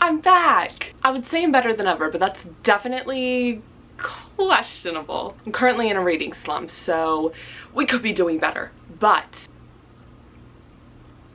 I'm back! I would say I'm better than ever, but that's definitely questionable. I'm currently in a reading slump, so we could be doing better. But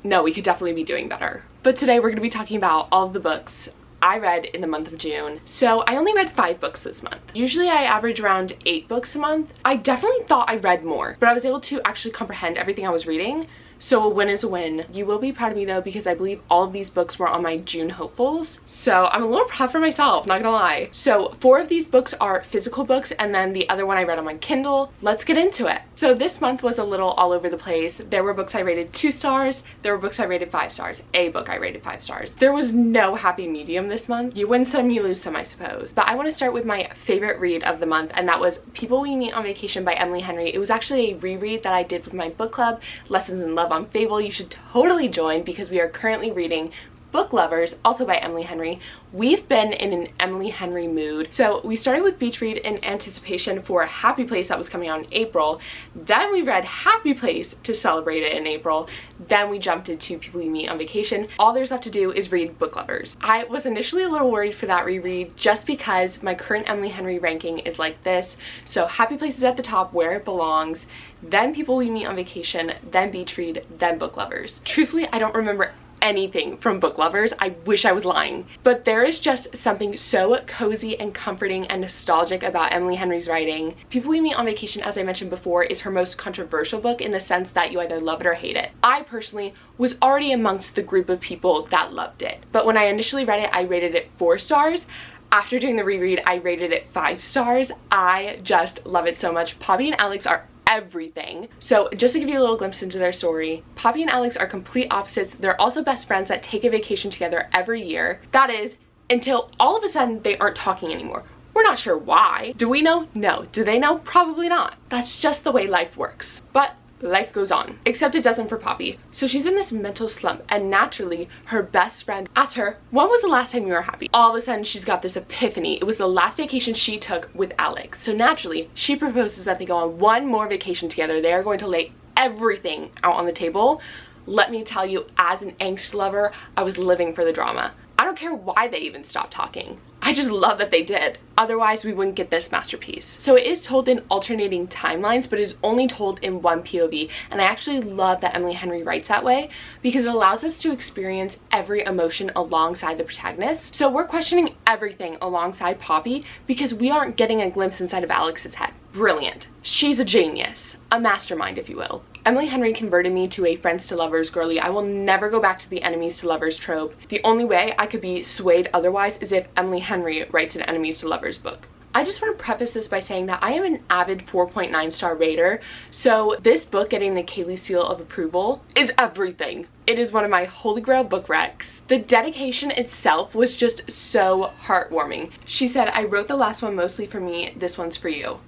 no, we could definitely be doing better. But today we're going to be talking about all of the books I read in the month of June. So I only read 5 books this month. Usually I average around 8 books a month. I definitely thought I read more, but I was able to actually comprehend everything I was reading. So a win is a win. You will be proud of me though, because I believe all of these books were on my June hopefuls. So I'm a little proud for myself, not gonna lie. So 4 of these books are physical books, and then the other one I read on my Kindle. Let's get into it. So this month was a little all over the place. There were books I rated 2 stars. There were books I rated 5 stars. A book I rated 5 stars. There was no happy medium this month. You win some, you lose some, I suppose. But I want to start with my favorite read of the month, and that was People We Meet on Vacation by Emily Henry. It was actually a reread that I did with my book club, Lessons in Love on Fable. You should totally join because we are currently reading Book Lovers, also by Emily Henry. We've been in an Emily Henry mood. So we started with Beach Read in anticipation for Happy Place that was coming out in April. Then we read Happy Place to celebrate it in April. Then we jumped into People We Meet on Vacation. All there's left to do is read Book Lovers. I was initially a little worried for that reread just because my current Emily Henry ranking is like this. So Happy Place is at the top where it belongs, then People We Meet on Vacation, then Beach Read, then Book Lovers. Truthfully, I don't remember anything from Book Lovers. I wish I was lying. But there is just something so cozy and comforting and nostalgic about Emily Henry's writing. People We Meet on Vacation, as I mentioned before, is her most controversial book in the sense that you either love it or hate it. I personally was already amongst the group of people that loved it. But when I initially read it, I rated it 4 stars. After doing the reread, I rated it 5 stars. I just love it so much. Poppy and Alex are everything. So just to give you a little glimpse into their story, Poppy and Alex are complete opposites. They're also best friends that take a vacation together every year. That is, until all of a sudden they aren't talking anymore. We're not sure why. Do we know? No. Do they know? Probably not. That's just the way life works. But life goes on, except it doesn't for Poppy. So she's in this mental slump, and naturally her best friend asks her, when was the last time you were happy? All of a sudden she's got this epiphany. It was the last vacation she took with Alex. So naturally she proposes that they go on one more vacation together. They are going to lay everything out on the table. Let me tell you, as an angst lover, I was living for the drama. I don't care why they even stopped talking. I just love that they did. Otherwise, we wouldn't get this masterpiece. So it is told in alternating timelines, but it is only told in one POV. And I actually love that Emily Henry writes that way because it allows us to experience every emotion alongside the protagonist. So we're questioning everything alongside Poppy because we aren't getting a glimpse inside of Alex's head. Brilliant. She's a genius. A mastermind, if you will. Emily Henry converted me to a friends to lovers girly. I will never go back to the enemies to lovers trope. The only way I could be swayed otherwise is if Emily Henry writes an enemies to lovers book. I just want to preface this by saying that I am an avid 4.9 star rater, so this book getting the Kaylee seal of approval is everything. It is one of my holy grail book recs. The dedication itself was just so heartwarming. She said, I wrote the last one mostly for me, this one's for you.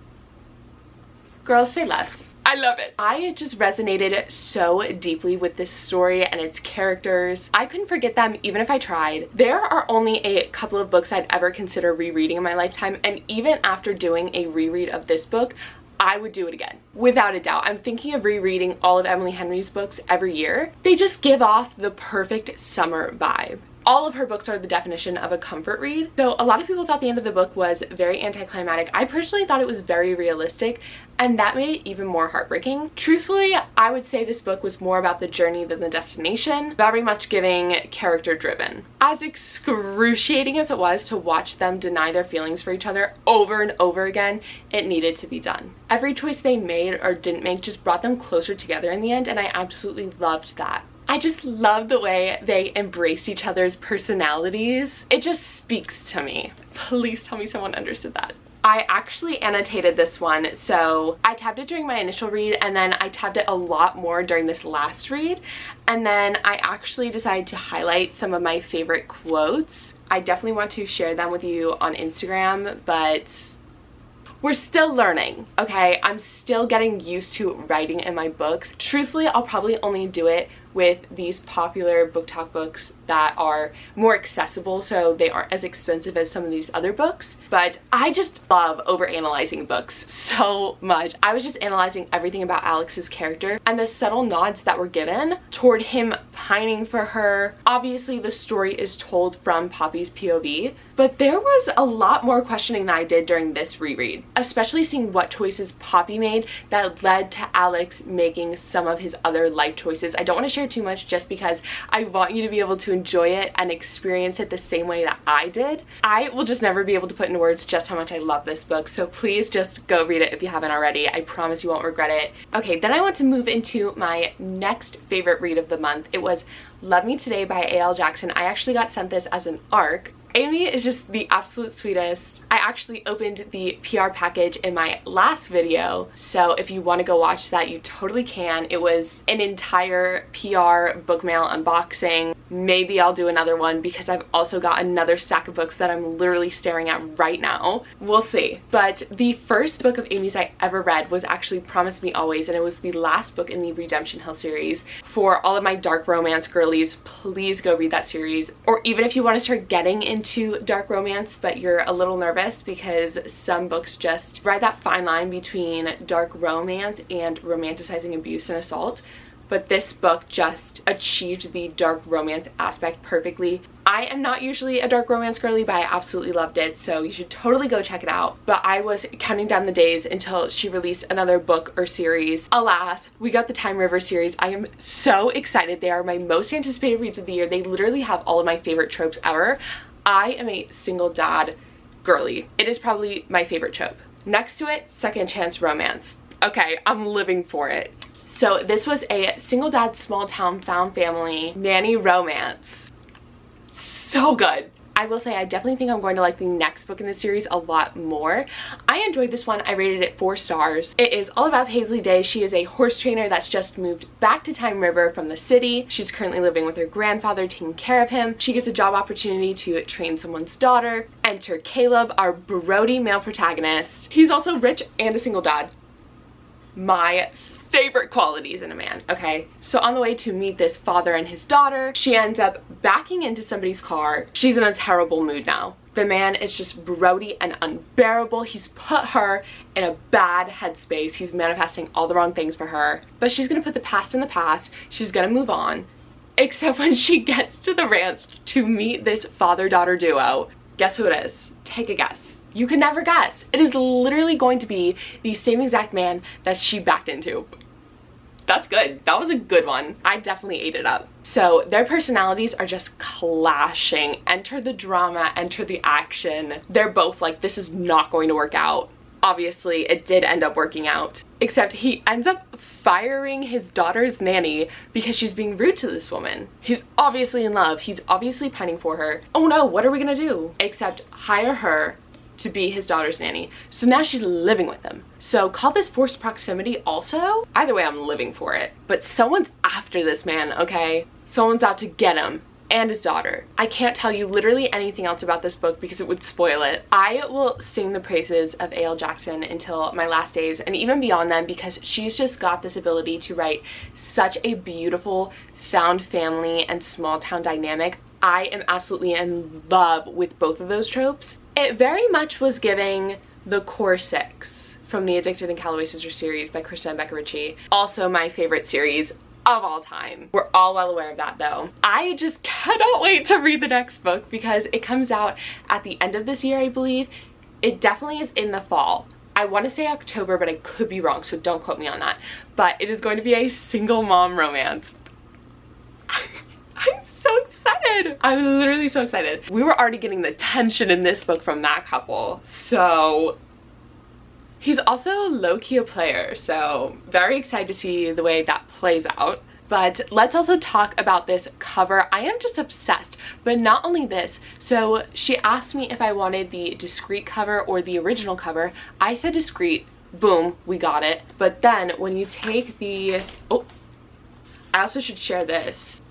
Girls, say less. I love it. I just resonated so deeply with this story and its characters. I couldn't forget them even if I tried. There are only a couple of books I'd ever consider rereading in my lifetime, and even after doing a reread of this book, I would do it again. Without a doubt. I'm thinking of rereading all of Emily Henry's books every year. They just give off the perfect summer vibe. All of her books are the definition of a comfort read. So a lot of people thought the end of the book was very anticlimactic. I personally thought it was very realistic, and that made it even more heartbreaking. Truthfully, I would say this book was more about the journey than the destination, very much giving character driven. As excruciating as it was to watch them deny their feelings for each other over and over again, it needed to be done. Every choice they made or didn't make just brought them closer together in the end, and I absolutely loved that. I just love the way they embraced each other's personalities. It just speaks to me. Please tell me someone understood that. I actually annotated this one, so I tabbed it during my initial read, and then I tabbed it a lot more during this last read, and then I actually decided to highlight some of my favorite quotes. I definitely want to share them with you on Instagram, but we're still learning, okay? I'm still getting used to writing in my books. Truthfully, I'll probably only do it with these popular book talk books that are more accessible, so they aren't as expensive as some of these other books. But I just love overanalyzing books so much. I was just analyzing everything about Alex's character and the subtle nods that were given toward him pining for her. Obviously the story is told from Poppy's POV, but there was a lot more questioning that I did during this reread, especially seeing what choices Poppy made that led to Alex making some of his other life choices. I don't want to share too much just because I want you to be able to enjoy it and experience it the same way that I did. I will just never be able to put into words just how much I love this book, so please just go read it if you haven't already. I promise you won't regret it. Okay, then I want to move into my next favorite read of the month. It was Love Me Today by A.L. Jackson. I actually got sent this as an ARC. Amy is just the absolute sweetest. I actually opened the PR package in my last video, so if you want to go watch that, you totally can. It was an entire PR book mail unboxing. Maybe I'll do another one because I've also got another stack of books that I'm literally staring at right now. We'll see. But the first book of Amy's I ever read was actually Promise Me Always, and it was the last book in the Redemption Hill series. For all of my dark romance girlies, please go read that series. Or even if you want to start getting into dark romance but you're a little nervous because some books just ride that fine line between dark romance and romanticizing abuse and assault, but this book just achieved the dark romance aspect perfectly. I am not usually a dark romance girly, but I absolutely loved it, so you should totally go check it out. But I was counting down the days until she released another book or series. Alas, we got the Time River series. I am so excited. They are my most anticipated reads of the year. They literally have all of my favorite tropes ever. I am a single dad girly. It is probably my favorite trope. Next to it, second chance romance. Okay, I'm living for it. So this was a single dad, small town, found family nanny romance. So good. I will say I definitely think I'm going to like the next book in the series a lot more. I enjoyed this one. I rated it 4 stars. It is all about Paisley Day. She is a horse trainer that's just moved back to Time River from the city. She's currently living with her grandfather, taking care of him. She gets a job opportunity to train someone's daughter. Enter Caleb, our Brody male protagonist. He's also rich and a single dad. My favorite qualities in a man. Okay, so on the way to meet this father and his daughter, she ends up backing into somebody's car. She's in a terrible mood now. The man is just Brody and unbearable. He's put her in a bad headspace. He's manifesting all the wrong things for her, but she's gonna put the past in the past. She's gonna move on, except when she gets to the ranch to meet this father-daughter duo. Guess who it is? Take a guess. You can never guess. It is literally going to be the same exact man that she backed into. That's good. That was a good one. I definitely ate it up. So their personalities are just clashing. Enter the drama, enter the action. They're both like, this is not going to work out. Obviously, it did end up working out. Except he ends up firing his daughter's nanny because she's being rude to this woman. He's obviously in love. He's obviously pining for her. Oh no, what are we gonna do? Except hire her to be his daughter's nanny. So now she's living with him. So call this forced proximity also. Either way, I'm living for it. But someone's after this man, okay? Someone's out to get him and his daughter. I can't tell you literally anything else about this book because it would spoil it. I will sing the praises of A.L. Jackson until my last days and even beyond them because she's just got this ability to write such a beautiful found family and small town dynamic. I am absolutely in love with both of those tropes. It very much was giving the Core 6 from the Addicted and Calloway Sisters series by Krista and Becca Ritchie. Also my favorite series of all time. We're all well aware of that though. I just cannot wait to read the next book because it comes out at the end of this year, I believe. It definitely is in the fall. I want to say October, but I could be wrong, so don't quote me on that. But it is going to be a single mom romance. I'm so excited. I'm literally so excited. We were already getting the tension in this book from that couple. So he's also low-key a player. So very excited to see the way that plays out. But let's also talk about this cover. I am just obsessed, but not only this. So she asked me if I wanted the discreet cover or the original cover. I said discreet. Boom, we got it. But then when you take the, oh, I also should share this.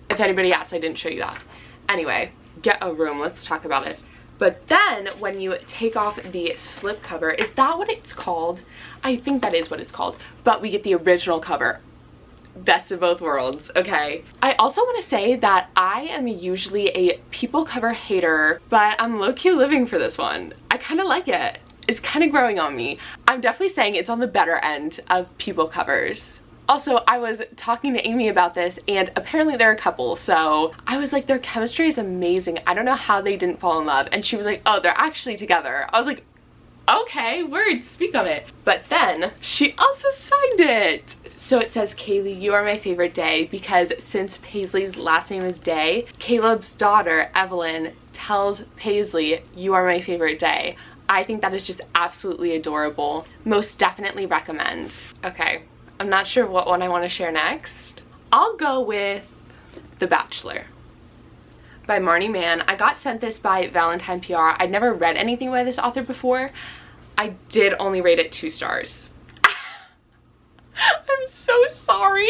If anybody asks, I didn't show you that. Anyway, get a room, let's talk about it. But then when you take off the slip cover, is that what it's called? I think that is what it's called. But we get the original cover. best of both worlds, okay? I also want to say that I am usually a people cover hater, but I'm low-key living for this one. I kind of like it. It's kind of growing on me. I'm definitely saying it's on the better end of people covers. Also, I was talking to Amy about this, and apparently they're a couple, so I was like, their chemistry is amazing. I don't know how they didn't fall in love. And she was like, oh, they're actually together. I was like, okay, word, speak on it. But then she also signed it. So it says, Kaylee, you are my favorite day, because since Paisley's last name is Day, Caleb's daughter, Evelyn, tells Paisley, you are my favorite day. I think that is just absolutely adorable. Most definitely recommend. Okay, I'm not sure what one I want to share next. I'll go with The Bachelor by Marnie Mann. I got sent this by Valentine PR. I'd never read anything by this author before. I did only rate it 2 stars. I'm so sorry.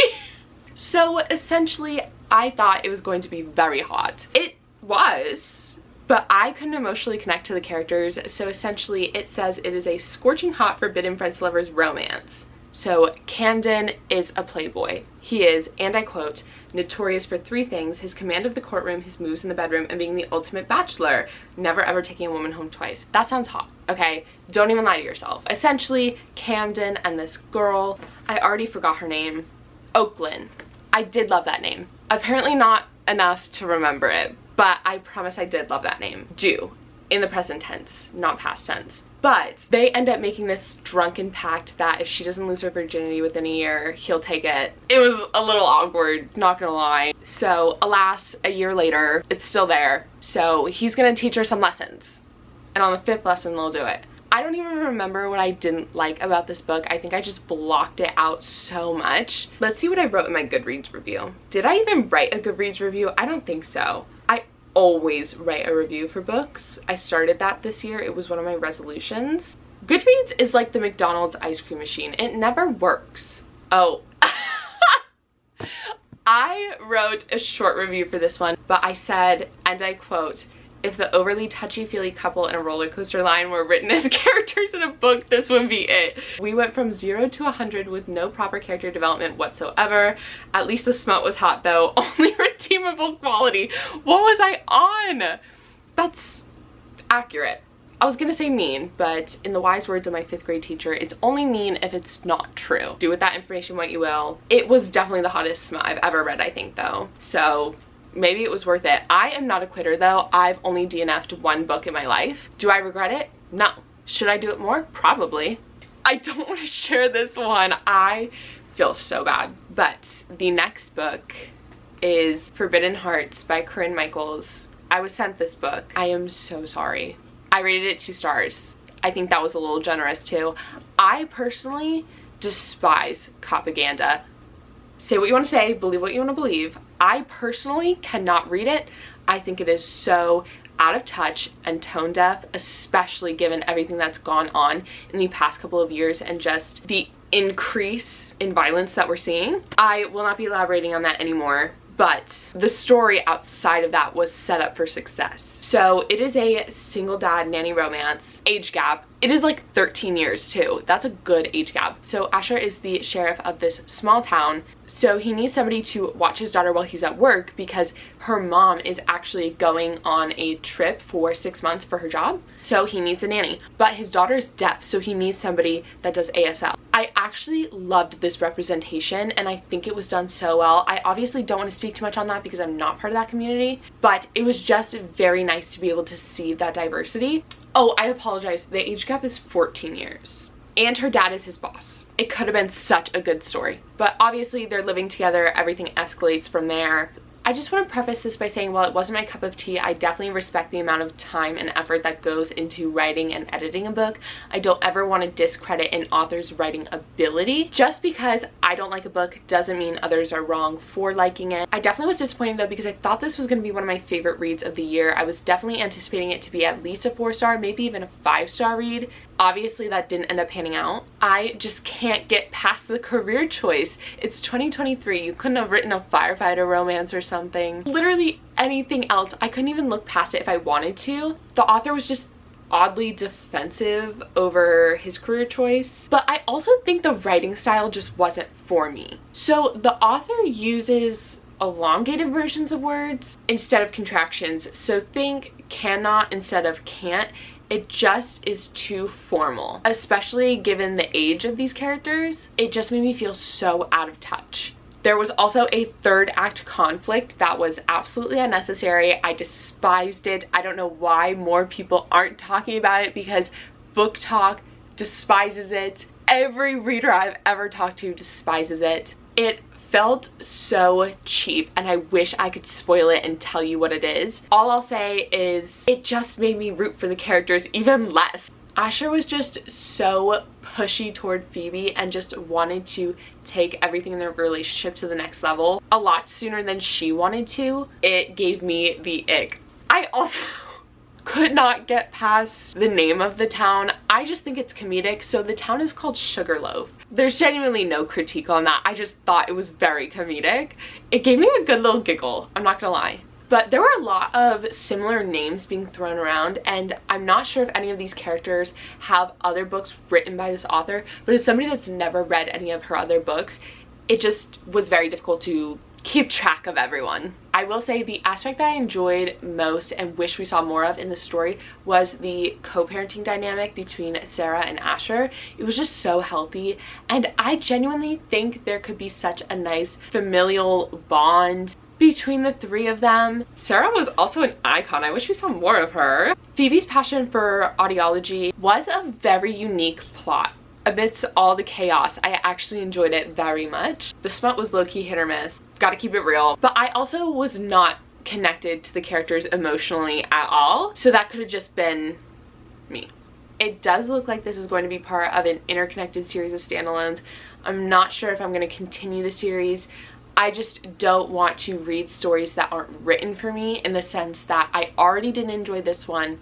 So essentially, I thought it was going to be very hot. It was, but I couldn't emotionally connect to the characters. So essentially, it says it is a scorching hot forbidden friends lovers romance. So Camden is a playboy. He is, and I quote, notorious for 3 things: his command of the courtroom, his moves in the bedroom, and being the ultimate bachelor, never ever taking a woman home twice. That sounds hot, okay? Don't even lie to yourself. Essentially, Camden and this girl, I already forgot her name, Oakland. I did love that name. Apparently not enough to remember it, but I promise I did love that name. Do, in the present tense, not past tense. But they end up making this drunken pact that if she doesn't lose her virginity within a year, he'll take it. It was a little awkward, not gonna lie. So alas, a year later, it's still there. So he's gonna teach her some lessons. And on the 5th lesson, they'll do it. I don't even remember what I didn't like about this book. I think I just blocked it out so much. Let's see what I wrote in my Goodreads review. Did I even write a Goodreads review? I don't think so. I always write a review for books. I started that this year. It was one of my resolutions. Goodreads is like the McDonald's ice cream machine. It never works. Oh. I wrote a short review for this one, but I said, and I quote, if the overly touchy-feely couple in a roller coaster line were written as characters in a book, this would be it. We went from 0 to 100 with no proper character development whatsoever. At least the smut was hot though. Only redeemable quality. What was I on? That's accurate. I was gonna say mean, but in the wise words of my 5th grade teacher, it's only mean if it's not true. Do with that information what you will. It was definitely the hottest smut I've ever read, I think, though. So maybe it was worth it. I am not a quitter though. I've only DNF'd 1 book in my life. Do I regret it? No. Should I do it more? Probably. I don't want to share this one. I feel so bad. But the next book is Forbidden Hearts by Corinne Michaels. I was sent this book. I am so sorry. I rated it 2 stars. I think that was a little generous too. I personally despise propaganda. Say what you want to say, believe what you want to believe. I personally cannot read it. I think it is so out of touch and tone deaf, especially given everything that's gone on in the past couple of years and just the increase in violence that we're seeing. I will not be elaborating on that anymore, but the story outside of that was set up for success. So it is a single dad nanny romance. Age gap. It is like 13 years too. That's a good age gap. So Asher is the sheriff of this small town. So he needs somebody to watch his daughter while he's at work because her mom is actually going on a trip for 6 months for her job. So he needs a nanny. But his daughter is deaf, so he needs somebody that does ASL. I actually loved this representation and I think it was done so well. I obviously don't want to speak too much on that because I'm not part of that community, but it was just very nice to be able to see that diversity. Oh, I apologize. The age gap is 14 years. And her dad is his boss. It could have been such a good story. But obviously they're living together. Everything escalates from there. I just want to preface this by saying while it wasn't my cup of tea, I definitely respect the amount of time and effort that goes into writing and editing a book. I don't ever want to discredit an author's writing ability. Just because I don't like a book doesn't mean others are wrong for liking it. I definitely was disappointed though because I thought this was going to be one of my favorite reads of the year. I was definitely anticipating it to be at least a 4-star, maybe even a 5-star read. Obviously that didn't end up panning out. I just can't get past the career choice. It's 2023. You couldn't have written a firefighter romance or something. Literally anything else. I couldn't even look past it if I wanted to. The author was just oddly defensive over his career choice, but I also think the writing style just wasn't for me. So the author uses elongated versions of words instead of contractions, so think cannot instead of can't. It just is too formal, especially given the age of these characters. It just made me feel so out of touch. There was also a third act conflict that was absolutely unnecessary. I despised it. I don't know why more people aren't talking about it, because Book Talk despises it. Every reader I've ever talked to despises it. It felt so cheap, and I wish I could spoil it and tell you what it is. All I'll say is it just made me root for the characters even less. Asher was just so pushy toward Phoebe and just wanted to take everything in their relationship to the next level a lot sooner than she wanted to. It gave me the ick. I also could not get past the name of the town. I just think it's comedic. So the town is called Sugarloaf. There's genuinely no critique on that. I just thought it was very comedic. It gave me a good little giggle, I'm not gonna lie. But there were a lot of similar names being thrown around, and I'm not sure if any of these characters have other books written by this author, but as somebody that's never read any of her other books, it just was very difficult to keep track of everyone. I will say the aspect that I enjoyed most and wish we saw more of in the story was the co-parenting dynamic between Sarah and Asher. It was just so healthy, and I genuinely think there could be such a nice familial bond between the three of them. Sarah was also an icon. I wish we saw more of her. Phoebe's passion for audiology was a very unique plot. Amidst all the chaos, I actually enjoyed it very much. The smut was low-key hit or miss. Gotta keep it real. But I also was not connected to the characters emotionally at all, so that could have just been me. It does look like this is going to be part of an interconnected series of standalones. I'm not sure if I'm going to continue the series. I just don't want to read stories that aren't written for me, in the sense that I already didn't enjoy this one.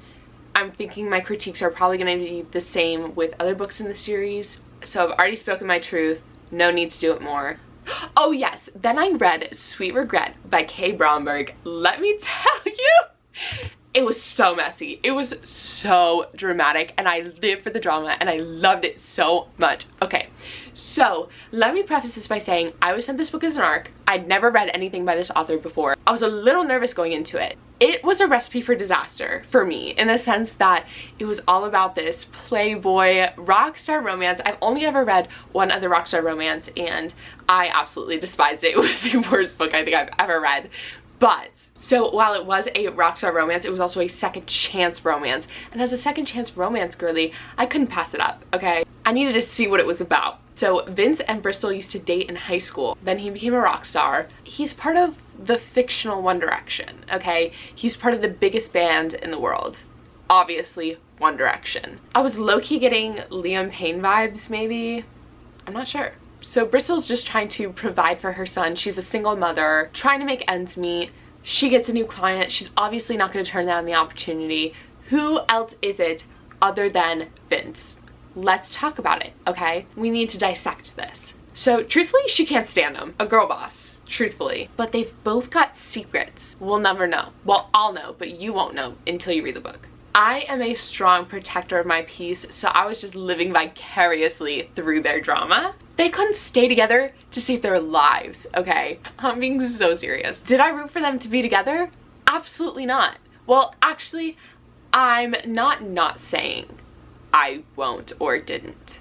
I'm thinking my critiques are probably going to be the same with other books in the series. So I've already spoken my truth. No need to do it more. Oh yes, then I read Sweet Regret by Kay Bromberg. Let me tell you, it was so messy. It was so dramatic, and I lived for the drama, and I loved it so much. Okay, so let me preface this by saying I was sent this book as an ARC. I'd never read anything by this author before. I was a little nervous going into it. It was a recipe for disaster for me, in the sense that it was all about this playboy rock star romance. I've only ever read one other rock star romance, and I absolutely despised it. It was the worst book I think I've ever read. But, so while it was a rock star romance, it was also a second chance romance. And as a second chance romance girly, I couldn't pass it up, okay? I needed to see what it was about. So Vince and Bristol used to date in high school. Then he became a rock star. He's part of the fictional One Direction, okay? He's part of the biggest band in the world. Obviously, One Direction. I was low-key getting Liam Payne vibes, maybe? I'm not sure. So Bristol's just trying to provide for her son. She's a single mother, trying to make ends meet. She gets a new client. She's obviously not going to turn down the opportunity. Who else is it other than Vince? Let's talk about it, okay? We need to dissect this. So truthfully, she can't stand him. A girl boss, truthfully. But they've both got secrets. We'll never know. Well, I'll know, but you won't know until you read the book. I am a strong protector of my peace, so I was just living vicariously through their drama. They couldn't stay together to save their lives, okay? I'm being so serious. Did I root for them to be together? Absolutely not. Well, actually, I'm not saying I won't or didn't.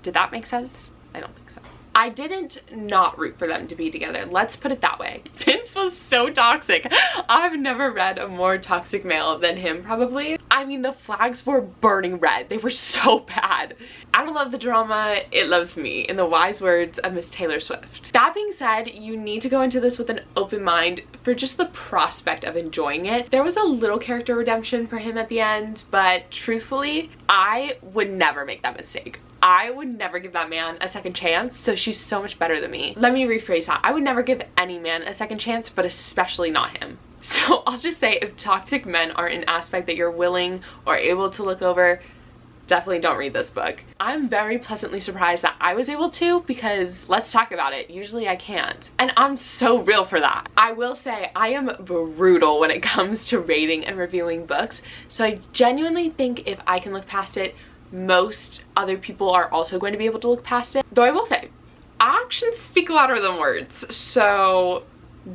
Did that make sense? I don't think so. I didn't not root for them to be together. Let's put it that way. Vince was so toxic. I've never read a more toxic male than him, probably. I mean, the flags were burning red. They were so bad. I don't love the drama. It loves me, in the wise words of Miss Taylor Swift. That being said, you need to go into this with an open mind for just the prospect of enjoying it. There was a little character redemption for him at the end, but truthfully, I would never make that mistake. I would never give that man a second chance, so she's so much better than me. Let me rephrase that. I would never give any man a second chance, but especially not him. So I'll just say, if toxic men aren't an aspect that you're willing or able to look over, definitely don't read this book. I'm very pleasantly surprised that I was able to, because let's talk about it. Usually I can't. And I'm so real for that. I will say I am brutal when it comes to rating and reviewing books. So I genuinely think if I can look past it, most other people are also going to be able to look past it. Though I will say, actions speak louder than words. So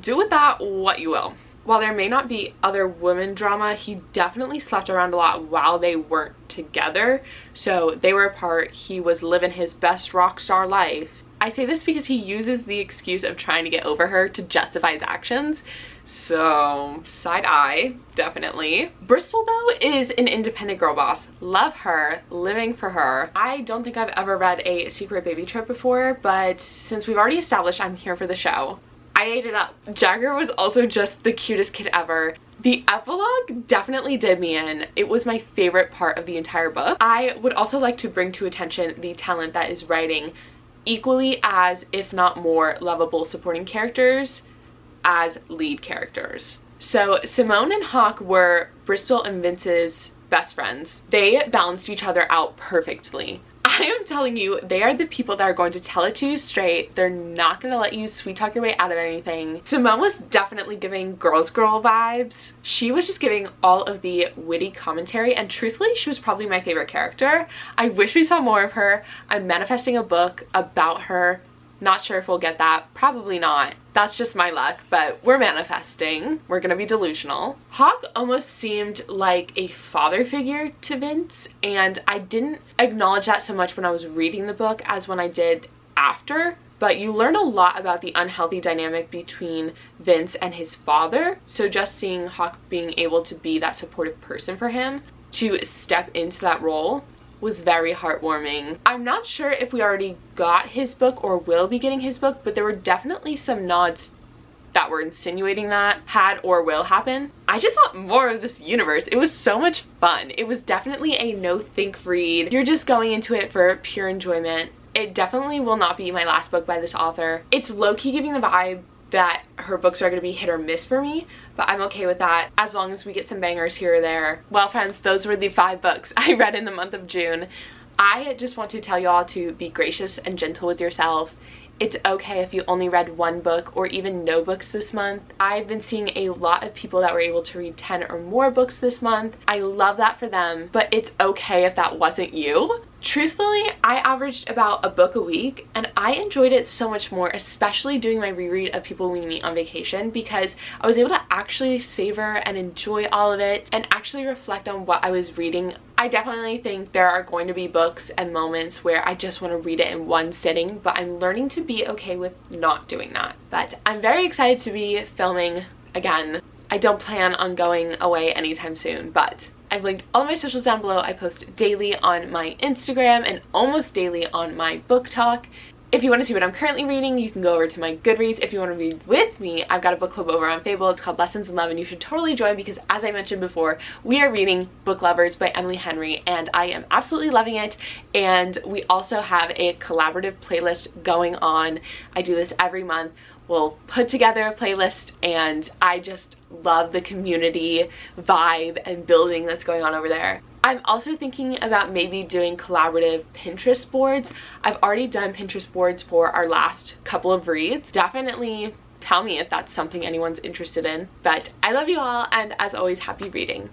do with that what you will. While there may not be other women drama, he definitely slept around a lot while they weren't together. So they were apart, he was living his best rock star life. I say this because he uses the excuse of trying to get over her to justify his actions. So side eye, definitely. Bristol though is an independent girl boss. Love her, living for her. I don't think I've ever read a secret baby trip before, but since we've already established I'm here for the show, I ate it up. Jagger was also just the cutest kid ever. The epilogue definitely did me in. It was my favorite part of the entire book. I would also like to bring to attention the talent that is writing equally as, if not more, lovable supporting characters as lead characters. So Simone and Hawk were Bristol and Vince's best friends. They balanced each other out perfectly. I am telling you, they are the people that are going to tell it to you straight. They're not going to let you sweet talk your way out of anything. Simone was definitely giving girls girl vibes. She was just giving all of the witty commentary, and truthfully, she was probably my favorite character. I wish we saw more of her. I'm manifesting a book about her. Not sure if we'll get that. Probably not. That's just my luck, but we're manifesting. We're gonna be delusional. Hawk almost seemed like a father figure to Vince, and I didn't acknowledge that so much when I was reading the book as when I did after, but you learn a lot about the unhealthy dynamic between Vince and his father. So just seeing Hawk being able to be that supportive person for him, to step into that role, was very heartwarming. I'm not sure if we already got his book or will be getting his book, but there were definitely some nods that were insinuating that had or will happen. I just want more of this universe. It was so much fun. It was definitely a no-think read. You're just going into it for pure enjoyment. It definitely will not be my last book by this author. It's low-key giving the vibe that her books are going to be hit or miss for me, but I'm okay with that as long as we get some bangers here or there. Well friends, those were the 5 books I read in the month of June. I just want to tell y'all to be gracious and gentle with yourself. It's okay if you only read 1 book or even no books this month. I've been seeing a lot of people that were able to read 10 or more books this month. I love that for them, but it's okay if that wasn't you. Truthfully, I averaged about a book a week, and I enjoyed it so much more, especially doing my reread of People We Meet on Vacation, because I was able to actually savor and enjoy all of it and actually reflect on what I was reading. I definitely think there are going to be books and moments where I just want to read it in one sitting, but I'm learning to be okay with not doing that. But I'm very excited to be filming again. I don't plan on going away anytime soon, but I've linked all of my socials down below. I post daily on my Instagram and almost daily on my book talk. If you want to see what I'm currently reading, you can go over to my Goodreads. If you want to read with me, I've got a book club over on Fable. It's called Lessons in Love, and you should totally join because, as I mentioned before, we are reading Book Lovers by Emily Henry, and I am absolutely loving it. And we also have a collaborative playlist going on. I do this every month. We'll put together a playlist, and I just love the community vibe and building that's going on over there. I'm also thinking about maybe doing collaborative Pinterest boards. I've already done Pinterest boards for our last couple of reads. Definitely tell me if that's something anyone's interested in. But I love you all, and as always, happy reading.